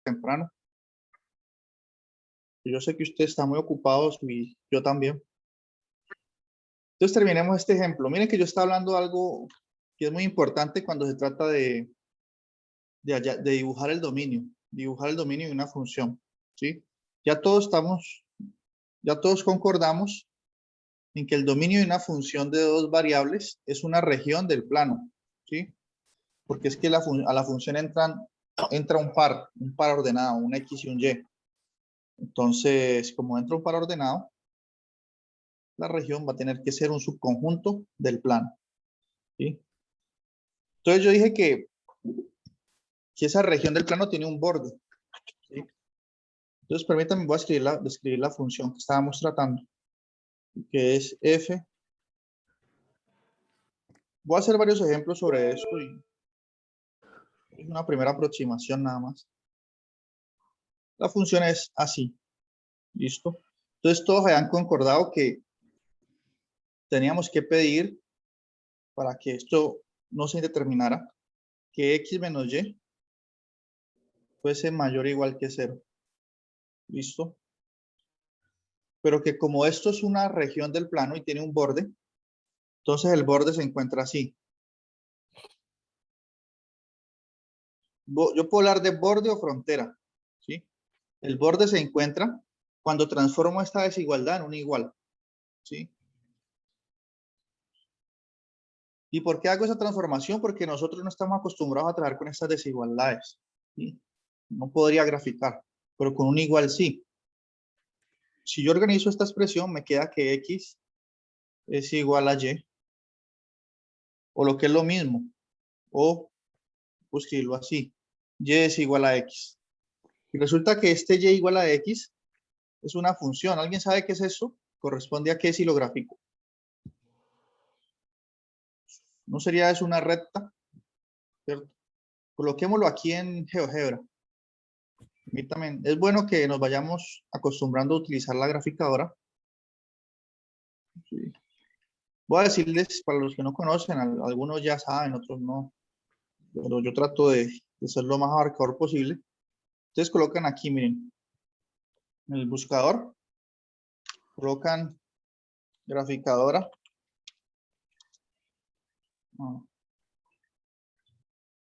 temprano. Yo sé que usted está muy ocupado y yo también. Entonces terminemos este ejemplo. Miren que yo estaba hablando de algo que es muy importante cuando se trata de dibujar el dominio. Dibujar el dominio de una función. ¿Sí? Ya todos concordamos en que el dominio de una función de dos variables es una región del plano. ¿Sí? Porque es que a la función entra un par ordenado, un X y un Y. Entonces, como entra un par ordenado, la región va a tener que ser un subconjunto del plano. ¿Sí? Entonces yo dije que esa región del plano tiene un borde. ¿Sí? Entonces permítanme, voy a describir la función que estábamos tratando, que es f. Voy a hacer varios ejemplos sobre esto y es una primera aproximación nada más. La función es así. ¿Listo? Entonces todos habían concordado que teníamos que pedir, para que esto no se indeterminara, que x menos y fuese mayor o igual que 0. ¿Listo? Pero que como esto es una región del plano y tiene un borde, entonces el borde se encuentra así. Yo puedo hablar de borde o frontera. ¿Sí? El borde se encuentra cuando transformo esta desigualdad en un igual. ¿Sí? ¿Y por qué hago esa transformación? Porque nosotros no estamos acostumbrados a trabajar con estas desigualdades. ¿Sí? No podría graficar, pero con un igual sí. Si yo organizo esta expresión, me queda que x es igual a y, o lo que es lo mismo, o pues escribirlo así, y es igual a x. Y resulta que este y igual a x es una función. ¿Alguien sabe qué es eso? ¿Corresponde a qué si lo grafico? ¿No sería eso una recta? ¿Cierto? Coloquémoslo aquí en GeoGebra. Permítame, es bueno que nos vayamos acostumbrando a utilizar la graficadora. Sí. Voy a decirles, para los que no conocen, algunos ya saben, otros no, pero yo trato de ser lo más abarcador posible. Ustedes colocan aquí, miren, en el buscador, colocan graficadora.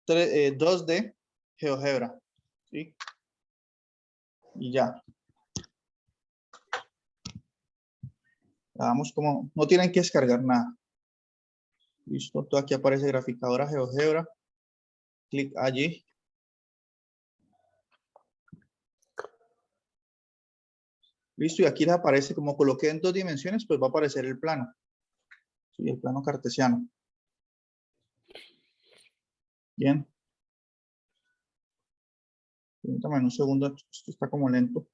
2D GeoGebra. ¿Sí? Y ya. Hagamos como, no tienen que descargar nada. Listo, todo aquí aparece graficadora GeoGebra. Clic allí. Listo, y aquí les aparece, como coloqué en 2 dimensiones, pues va a aparecer el plano. Sí, el plano cartesiano. Bien. Permítame un segundo, esto está como lento.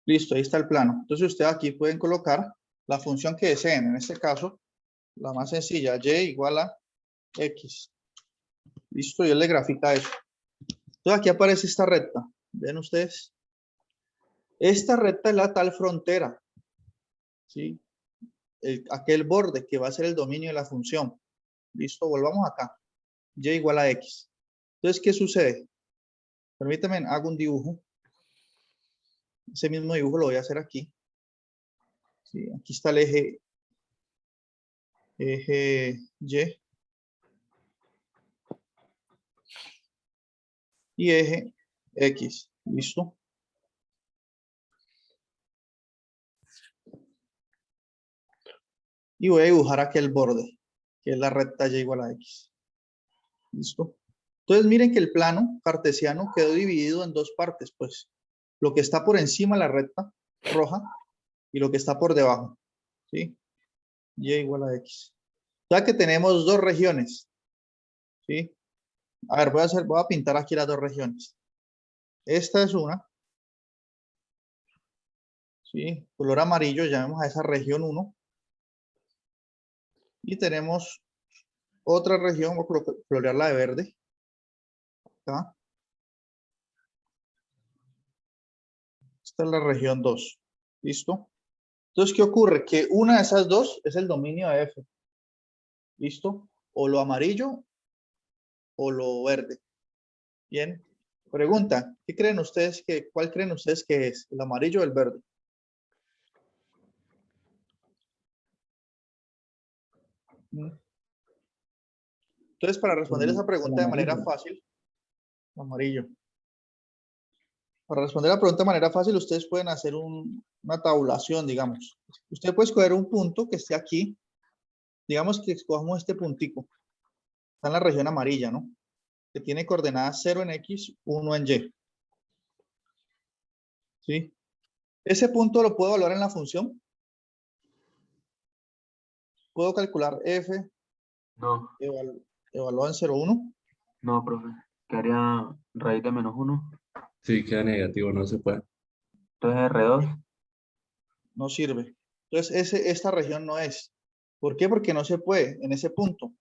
Listo, ahí está el plano. Entonces ustedes aquí pueden colocar la función que deseen. En este caso, la más sencilla, y igual a x. Listo, y él le grafica eso. Entonces aquí aparece esta recta. ¿Ven ustedes? Esta recta es la tal frontera. ¿Sí? Aquel borde que va a ser el dominio de la función. Listo, volvamos acá. Y igual a x. Entonces, ¿qué sucede? Permítanme, hago un dibujo. Ese mismo dibujo lo voy a hacer aquí. ¿Sí? Aquí está el eje Y eje X. ¿Listo? Y voy a dibujar aquí el borde, que es la recta y igual a X. ¿Listo? Entonces miren que el plano cartesiano quedó dividido en 2 partes, pues. Lo que está por encima de la recta roja y lo que está por debajo. ¿Sí? Y igual a X. Ya que tenemos 2 regiones. ¿Sí? A ver, voy a pintar aquí las 2 regiones. Esta es una. ¿Sí? Color amarillo, llamemos a esa región 1. Y tenemos otra región, voy a colorearla de verde. Acá. Esta es la región 2. ¿Listo? Entonces, ¿qué ocurre? Que una de esas dos es el dominio de F. ¿Listo? O lo amarillo o lo verde. Bien. Pregunta, ¿cuál creen ustedes que es? ¿El amarillo o el verde? Entonces, para responder esa El pregunta de manera amarillo. fácil, amarillo. Para responder la pregunta de manera fácil, ustedes pueden hacer una tabulación, digamos. Usted puede escoger un punto que esté aquí. Digamos que escojamos este puntico. Está en la región amarilla, ¿no? Que tiene coordenadas 0 en X, 1 en Y. ¿Sí? Ese punto lo puedo evaluar en la función. Puedo calcular F No, evaluado en 0,1. no, profe. ¿Qué haría raíz de -1? Sí, queda negativo, no se puede. Entonces R2. No sirve. Entonces, esta región no es. ¿Por qué? Porque no se puede en ese punto.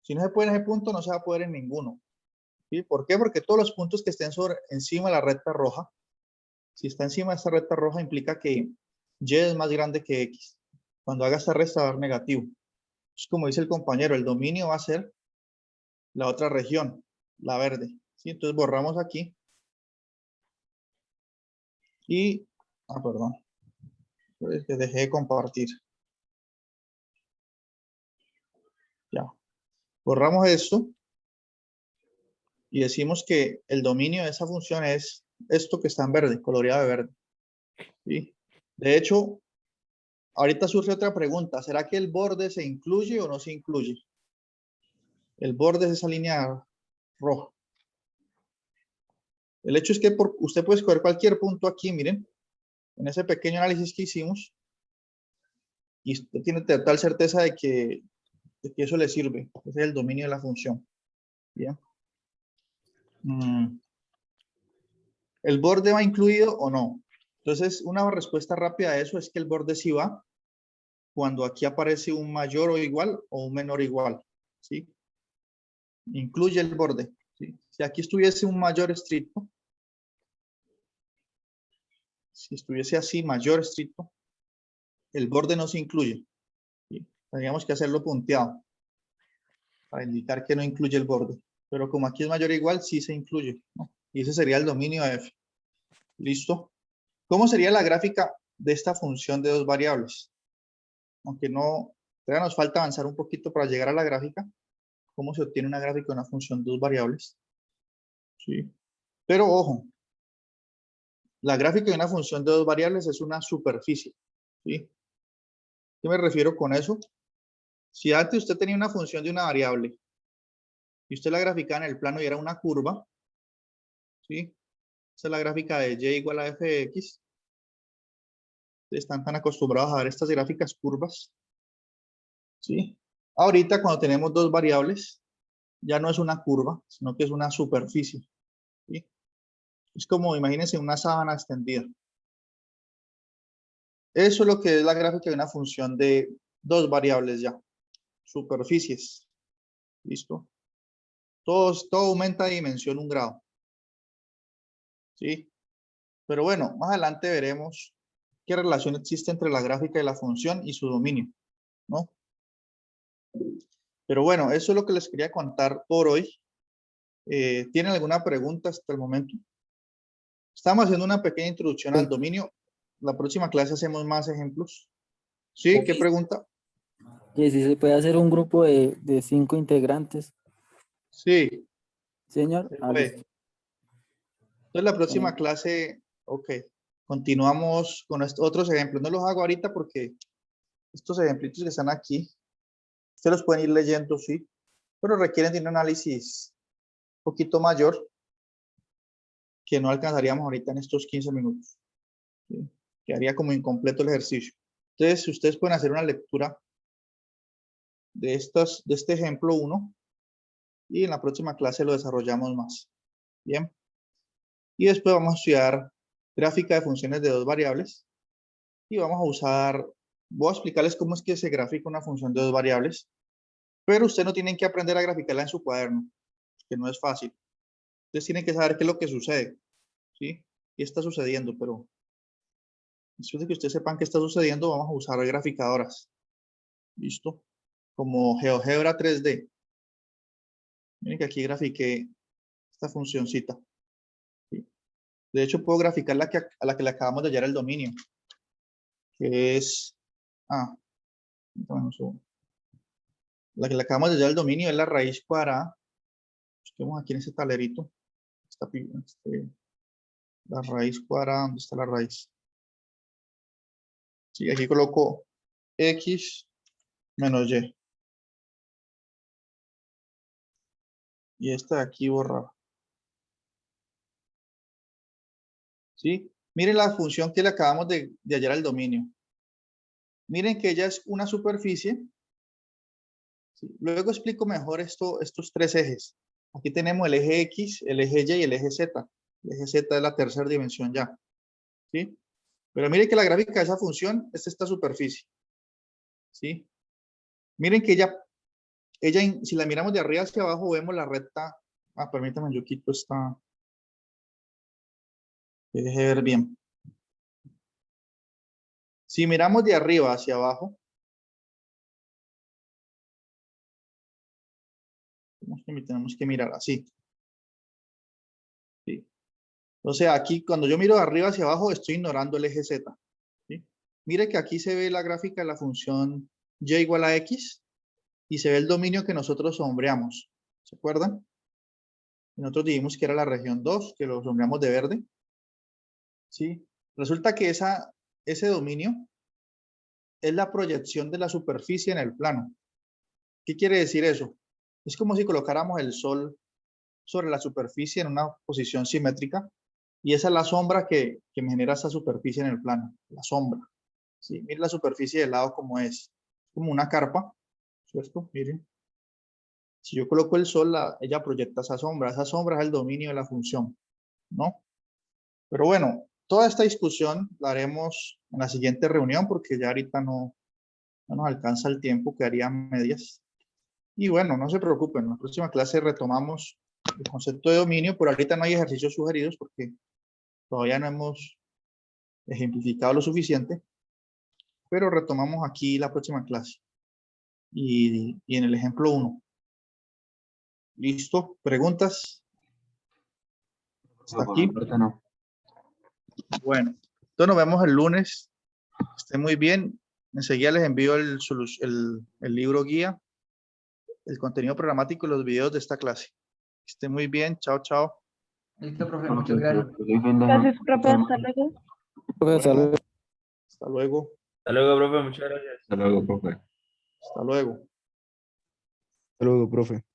Si no se puede en ese punto, no se va a poder en ninguno. ¿Sí? ¿Por qué? Porque todos los puntos que estén encima de la recta roja, si está encima de esta recta roja, implica que Y es más grande que X. Cuando haga esta resta va a dar negativo. Es como dice el compañero, el dominio va a ser la otra región, la verde. ¿Sí? Entonces borramos aquí. Y, perdón, pues que dejé de compartir. Ya. Borramos esto y decimos que el dominio de esa función es esto que está en verde, coloreado de verde. ¿Sí? De hecho, ahorita surge otra pregunta. ¿Será que el borde se incluye o no se incluye? El borde es esa línea roja. El hecho es que usted puede escoger cualquier punto aquí, miren, en ese pequeño análisis que hicimos, y usted tiene total certeza de que eso le sirve. Ese es el dominio de la función. Bien. ¿El borde va incluido o no? Entonces, una respuesta rápida a eso es que el borde sí va cuando aquí aparece un mayor o igual o un menor igual. ¿Sí? Incluye el borde. ¿Sí? Si aquí estuviese un mayor estricto, si estuviese así, mayor estricto, el borde no se incluye. ¿Sí? Tendríamos que hacerlo punteado para indicar que no incluye el borde. Pero como aquí es mayor o igual, sí se incluye, ¿no? Y ese sería el dominio de F. ¿Listo? ¿Cómo sería la gráfica de esta función de dos variables? Aunque no, todavía nos falta avanzar un poquito para llegar a la gráfica. ¿Cómo se obtiene una gráfica de una función de dos variables? ¿Sí? Pero ojo, la gráfica de una función de dos variables es una superficie. ¿Sí? ¿Qué me refiero con eso? Si antes usted tenía una función de una variable y usted la graficaba en el plano y era una curva, ¿sí? Esa es la gráfica de y igual a f de x. Están tan acostumbrados a ver estas gráficas curvas, ¿sí? Ahorita cuando tenemos dos variables, ya no es una curva, sino que es una superficie, ¿sí? Es como, imagínense, una sábana extendida. Eso es lo que es la gráfica de una función de dos variables ya. Superficies. ¿Listo? Todo aumenta de dimensión un grado. ¿Sí? Pero bueno, más adelante veremos qué relación existe entre la gráfica de la función y su dominio, ¿no? Pero bueno, eso es lo que les quería contar por hoy. ¿Tienen alguna pregunta hasta el momento? Estamos haciendo una pequeña introducción al dominio. La próxima clase hacemos más ejemplos. ¿Sí? ¿Qué pregunta? Que si se puede hacer un grupo de 5 integrantes, Sí, señor. se Ah, listo. puede. Entonces la próxima Eh, clase, ok, continuamos con otros ejemplos. No los hago ahorita porque estos ejemplitos que están aquí, ustedes los pueden ir leyendo, sí, pero requieren de un análisis un poquito mayor que no alcanzaríamos ahorita en estos 15 minutos. ¿Sí? Quedaría como incompleto el ejercicio. Entonces, ustedes pueden hacer una lectura de este ejemplo 1 y en la próxima clase lo desarrollamos más. Bien. Y después vamos a estudiar gráfica de funciones de dos variables y vamos a voy a explicarles cómo es que se grafica una función de dos variables, pero ustedes no tienen que aprender a graficarla en su cuaderno, que no es fácil. Ustedes tienen que saber qué es lo que sucede, ¿sí? ¿Qué está sucediendo? Pero Después de que ustedes sepan qué está sucediendo, vamos a usar graficadoras. ¿Listo? Como GeoGebra 3D. Miren que aquí grafiqué esta funcioncita. ¿Sí? De hecho, puedo graficar a la que le acabamos de hallar el dominio. Que es... la que le acabamos de hallar el dominio es la raíz cuadrada. Busquemos aquí en ese talerito. La raíz cuadrada, ¿dónde está la raíz? Sí, aquí coloco X menos Y. Y esta de aquí borrada. ¿Sí? Miren la función que le acabamos de hallar al dominio. Miren que ella es una superficie. ¿Sí? Luego explico mejor estos tres ejes. Aquí tenemos el eje X, el eje Y y el eje Z. El eje Z es la tercera dimensión ya. ¿Sí? Pero miren que la gráfica de esa función es esta superficie. ¿Sí? Miren que ella, si la miramos de arriba hacia abajo, vemos la recta. Permítanme, yo quito esta. Deje ver bien. Si miramos de arriba hacia abajo, tenemos que mirar así. ¿Sí? O sea, aquí cuando yo miro de arriba hacia abajo, estoy ignorando el eje Z. ¿Sí? Mire que aquí se ve la gráfica de la función y igual a x y se ve el dominio que nosotros sombreamos. ¿Se acuerdan? Nosotros dijimos que era la región 2, que lo sombreamos de verde. ¿Sí? Resulta que ese dominio es la proyección de la superficie en el plano. ¿Qué quiere decir eso? Es como si colocáramos el sol sobre la superficie en una posición simétrica y esa es la sombra que me genera esa superficie en el plano, la sombra. ¿Sí? Miren la superficie del lado como es como una carpa, ¿cierto? Miren. Si yo coloco el sol, ella proyecta esa sombra es el dominio de la función, ¿no? Pero bueno, toda esta discusión la haremos en la siguiente reunión porque ya ahorita no nos alcanza el tiempo, quedarían medias. Y bueno, no se preocupen, en la próxima clase retomamos el concepto de dominio, pero ahorita no hay ejercicios sugeridos porque todavía no hemos ejemplificado lo suficiente, pero retomamos aquí la próxima clase y en el ejemplo 1. ¿Listo? ¿Preguntas? ¿Hasta Por mi aquí? parte no. Bueno, entonces nos vemos el lunes. Estén muy bien. Enseguida les envío el libro guía, el contenido programático y los videos de esta clase. Estén muy bien. Chao, chao. Listo, profe, muchas gracias. Feliz fin de Gracias, semana. profe. Hasta luego. Hasta Bueno, luego. hasta luego. Hasta luego, profe, muchas gracias. Hasta luego, profe. Hasta luego. Hasta luego, profe.